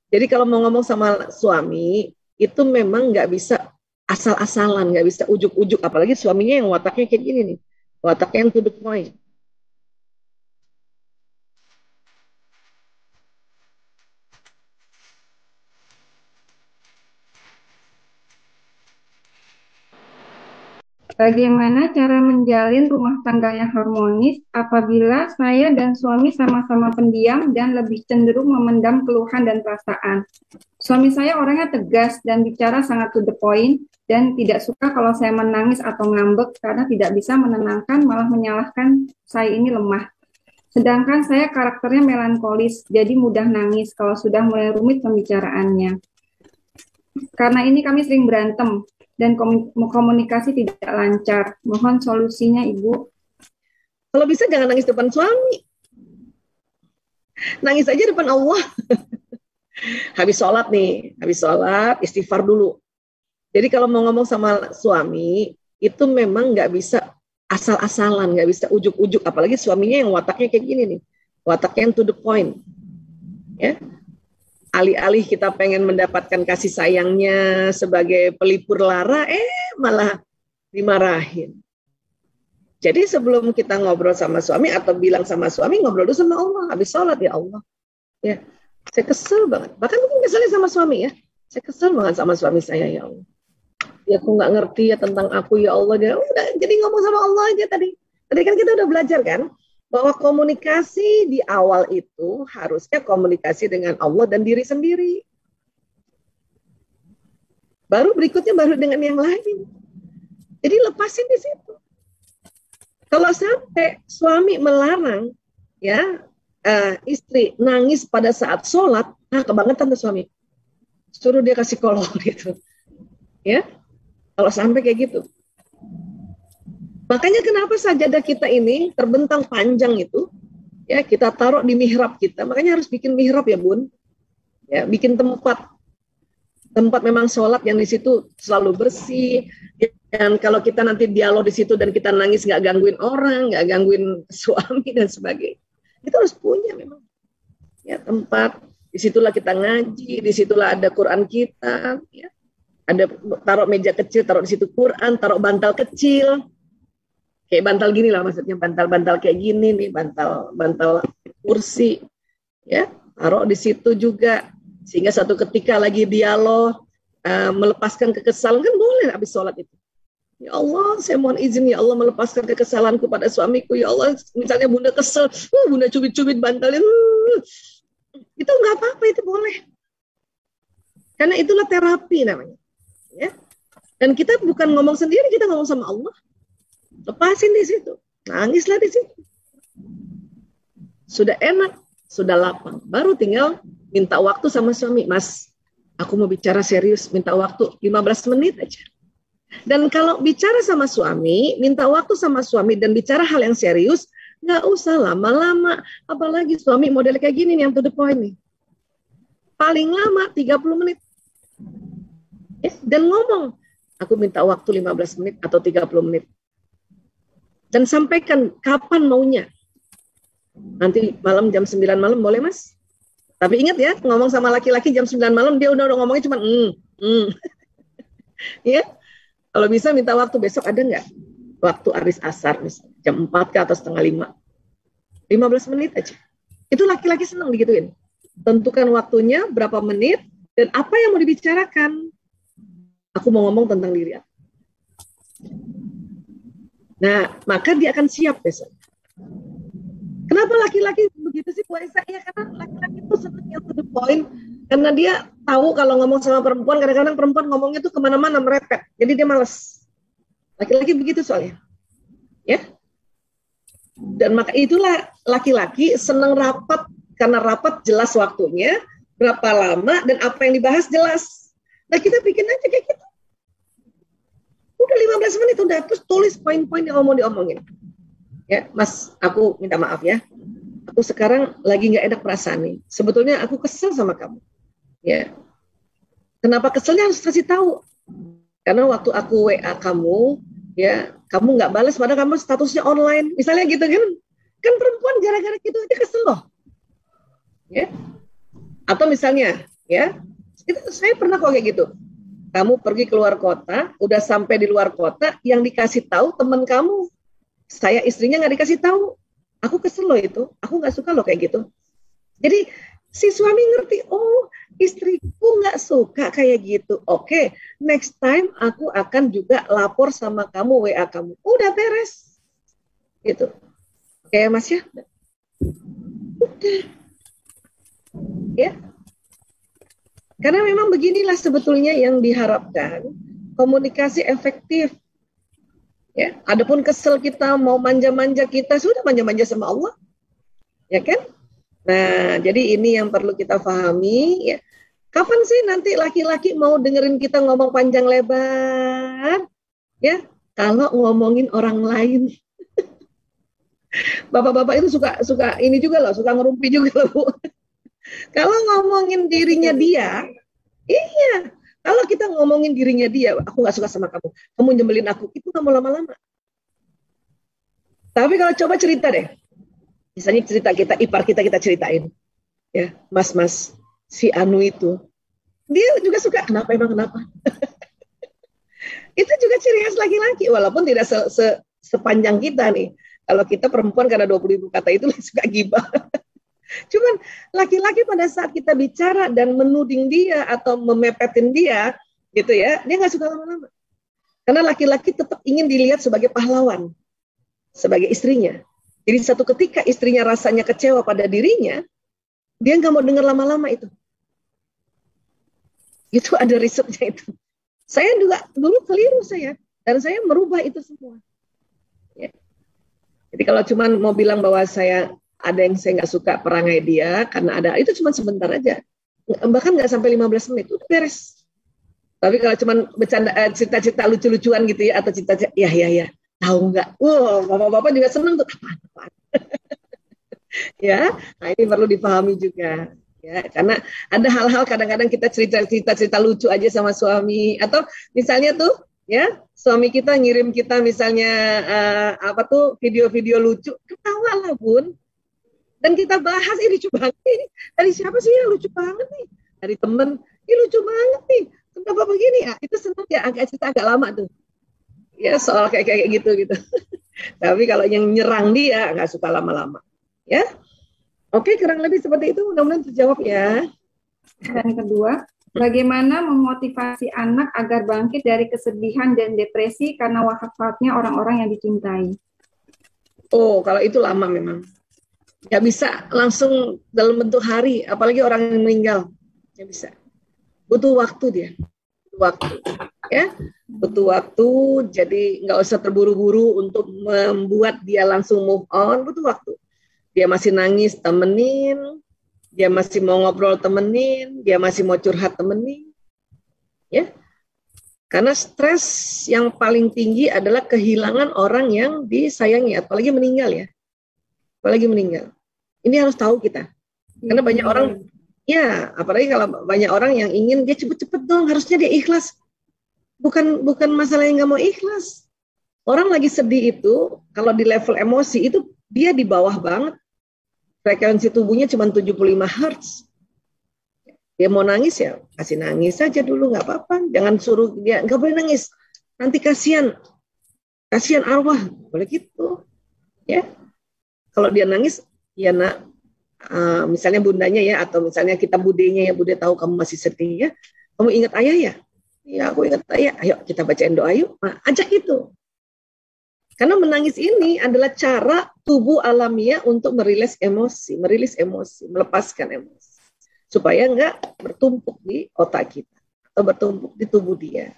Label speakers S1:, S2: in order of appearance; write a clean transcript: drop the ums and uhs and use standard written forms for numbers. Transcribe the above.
S1: Jadi kalau mau ngomong sama suami, itu memang nggak bisa asal-asalan, nggak bisa ujuk-ujuk. Apalagi suaminya yang wataknya kayak gini nih. Wataknya yang to the point.
S2: Bagaimana cara menjalin rumah tangga yang harmonis apabila saya dan suami sama-sama pendiam dan lebih cenderung memendam keluhan dan perasaan? Suami saya orangnya tegas dan bicara sangat to the point dan tidak suka kalau saya menangis atau ngambek karena tidak bisa menenangkan, malah menyalahkan saya ini lemah. Sedangkan saya karakternya melankolis, jadi mudah nangis kalau sudah mulai rumit pembicaraannya. Karena ini kami sering berantem dan komunikasi tidak lancar. Mohon solusinya, Ibu.
S1: Kalau bisa jangan nangis depan suami. Nangis aja depan Allah. Habis sholat, istighfar dulu. Jadi kalau mau ngomong sama suami, itu memang nggak bisa asal-asalan, nggak bisa ujuk-ujuk. Apalagi suaminya yang wataknya kayak gini nih. Wataknya yang to the point. Ya, alih-alih kita pengen mendapatkan kasih sayangnya sebagai pelipur lara, malah dimarahin. Jadi sebelum kita ngobrol sama suami atau bilang sama suami, ngobrol dulu sama Allah. Habis sholat, ya Allah. Ya, saya kesel banget. Bahkan mungkin keselnya sama suami ya. Saya kesel banget sama suami saya, ya Allah. Ya aku nggak ngerti ya tentang aku, ya Allah. Dia udah jadi ngomong sama Allah aja tadi. Tadi kan kita udah belajar kan bahwa komunikasi di awal itu harusnya komunikasi dengan Allah dan diri sendiri. Baru berikutnya baru dengan yang lain. Jadi lepasin di situ. Kalau sampai suami melarang ya istri nangis pada saat sholat, kebangetan tuh suami. Suruh dia kasih kolol gitu. Ya, kalau sampai kayak gitu. Makanya kenapa sajadah kita ini terbentang panjang itu, ya kita taruh di mihrab kita. Makanya harus bikin mihrab ya Bun. Ya, bikin tempat memang sholat yang di situ selalu bersih. Dan kalau kita nanti dialog di situ dan kita nangis nggak gangguin orang, nggak gangguin suami dan sebagainya, itu harus punya memang ya tempat. Disitulah kita ngaji, disitulah ada Quran kita, ya. Ada taruh meja kecil, taruh di situ Quran, taruh bantal kecil, kayak bantal gini lah maksudnya, bantal-bantal kayak gini nih, bantal kursi, ya taruh di situ juga, sehingga satu ketika lagi dialog melepaskan kekesalan kan boleh habis sholat itu. Ya Allah, saya mohon izin ya Allah melepaskan kekesalanku pada suamiku. Ya Allah, misalnya bunda kesel, bunda cubit-cubit bantalnya, itu nggak apa-apa, itu boleh. Karena itulah terapi namanya. Ya. Dan kita bukan ngomong sendiri, kita ngomong sama Allah. Lepasin di situ, nangislah di situ. Sudah enak, sudah lapang. Baru tinggal minta waktu sama suami. Mas, aku mau bicara serius, minta waktu 15 menit aja. Dan kalau bicara sama suami, minta waktu sama suami dan bicara hal yang serius, nggak usah lama-lama. Apalagi suami model kayak gini nih, yang to the point nih. Paling lama 30 menit. Dan ngomong, aku minta waktu 15 menit atau 30 menit. Dan sampaikan kapan maunya. Nanti malam jam 9 malam boleh mas? Tapi ingat ya, ngomong sama laki-laki jam 9 malam, dia udah ngomongnya cuma ya. Kalau bisa minta waktu besok ada nggak? Waktu aris asar, misalnya, jam 4 ke atau setengah 5. 15 menit aja. Itu laki-laki senang digituin. Tentukan waktunya, berapa menit, dan apa yang mau dibicarakan. Aku mau ngomong tentang diri aku. Nah, maka dia akan siap besok. Kenapa laki-laki begitu sih? Ya karena laki-laki itu senang yang to the point. Karena dia tahu kalau ngomong sama perempuan, kadang-kadang perempuan ngomongnya tuh kemana-mana merepet. Jadi dia malas. Laki-laki begitu soalnya. Ya. Dan maka itulah laki-laki senang rapat. Karena rapat jelas waktunya, berapa lama, dan apa yang dibahas jelas. Nah kita bikin aja kayak gitu. Udah 15 menit, udah terus tulis poin-poin yang mau diomongin. Ya, Mas, aku minta maaf ya. Aku sekarang lagi nggak enak perasaan nih. Sebetulnya aku kesel sama kamu. Ya, kenapa keselnya harus kasih tahu? Karena waktu aku WA kamu, ya kamu nggak balas, padahal kamu statusnya online. Misalnya gitu kan? Kan perempuan gara-gara gitu aja kesel loh. Ya. Atau misalnya ya. Itu saya pernah kok kayak gitu. Kamu pergi keluar kota, udah sampai di luar kota, yang dikasih tahu teman kamu. Saya istrinya nggak dikasih tahu. Aku kesel loh itu. Aku nggak suka loh kayak gitu. Jadi si suami ngerti, oh istriku nggak suka kayak gitu. Oke, next time aku akan juga lapor sama kamu, WA kamu. Udah beres. Gitu. Oke Mas ya? Udah. Ya. Karena memang beginilah sebetulnya yang diharapkan, komunikasi efektif. Ya, adapun kesel kita mau manja-manja kita sudah manja-manja sama Allah, ya kan? Nah, jadi ini yang perlu kita pahami. Ya. Kapan sih nanti laki-laki mau dengerin kita ngomong panjang lebar? Ya, kalau ngomongin orang lain. Bapak-bapak itu suka ini juga loh, suka ngerumpi juga loh, Bu. Kalau ngomongin dirinya dia, iya. Kalau kita ngomongin dirinya dia, aku nggak suka sama kamu nyebelin aku, itu nggak mau lama-lama. Tapi kalau coba cerita deh, misalnya cerita kita, ipar kita ceritain, ya, mas, si Anu itu, dia juga suka, kenapa emang kenapa? Itu juga ciri khas laki-laki, walaupun tidak sepanjang kita nih. Kalau kita perempuan karena 20.000 kata itu suka gibah. Cuman laki-laki pada saat kita bicara dan menuding dia atau memepetin dia, gitu ya, dia nggak suka lama-lama. Karena laki-laki tetap ingin dilihat sebagai pahlawan, sebagai istrinya. Jadi satu ketika istrinya rasanya kecewa pada dirinya, dia nggak mau dengar lama-lama itu. Itu ada risetnya itu. Saya juga dulu keliru saya, dan saya merubah itu semua. Ya. Jadi kalau cuma mau bilang bahwa saya ada yang saya nggak suka perangai dia karena ada itu cuma sebentar aja, bahkan nggak sampai 15 menit udah beres. Tapi kalau cuma bercanda cita-cita lucu-lucuan gitu ya atau cita-cita ya tahu nggak, bapak-bapak juga seneng tuh apa-apa. Ya, nah ini perlu dipahami juga ya, karena ada hal-hal kadang-kadang kita cerita lucu aja sama suami, atau misalnya tuh ya suami kita ngirim kita misalnya apa tuh video-video lucu, ketawa lah Bun. Dan kita bahas, ini lucu banget nih. Dari siapa sih yang lucu banget nih? Dari temen, ini lucu banget nih. Kenapa begini ya? Itu senang ya, cerita agak lama tuh. Ya soal kayak gitu. Tapi kalau yang nyerang dia, nggak suka lama-lama. Ya, oke, kurang lebih seperti itu. Mudah-mudahan terjawab ya.
S2: Dan kedua, bagaimana memotivasi anak agar bangkit dari kesedihan dan depresi karena wafatnya orang-orang yang dicintai?
S1: Oh, kalau itu lama memang. Nggak bisa langsung dalam bentuk hari, apalagi orang yang meninggal. Nggak bisa. Butuh waktu dia. Butuh waktu, jadi nggak usah terburu-buru untuk membuat dia langsung move on, butuh waktu. Dia masih nangis, temenin. Dia masih mau ngobrol, temenin. Dia masih mau curhat, temenin. Ya. Karena stres yang paling tinggi adalah kehilangan orang yang disayangi, apalagi meninggal ya. Apalagi meninggal. Ini harus tahu kita. Karena banyak orang, ya, apalagi kalau banyak orang yang ingin dia cepet-cepet dong, harusnya dia ikhlas. Bukan masalah yang nggak mau ikhlas. Orang lagi sedih itu, kalau di level emosi itu dia di bawah banget. Frekuensi tubuhnya cuma 75 Hz. Dia mau nangis ya, kasih nangis saja dulu, nggak apa-apa. Jangan suruh dia, nggak boleh nangis. Nanti kasihan arwah, boleh gitu. Ya. Kalau dia nangis, ya nak, misalnya bundanya ya, atau misalnya kita budenya ya, bude tahu kamu masih sedih ya, kamu ingat ayah ya? Ya aku ingat ayah, ayo kita bacain doa yuk, ajak itu. Karena menangis ini adalah cara tubuh alamiah untuk merilis emosi, melepaskan emosi. Supaya nggak bertumpuk di otak kita, atau bertumpuk di tubuh dia.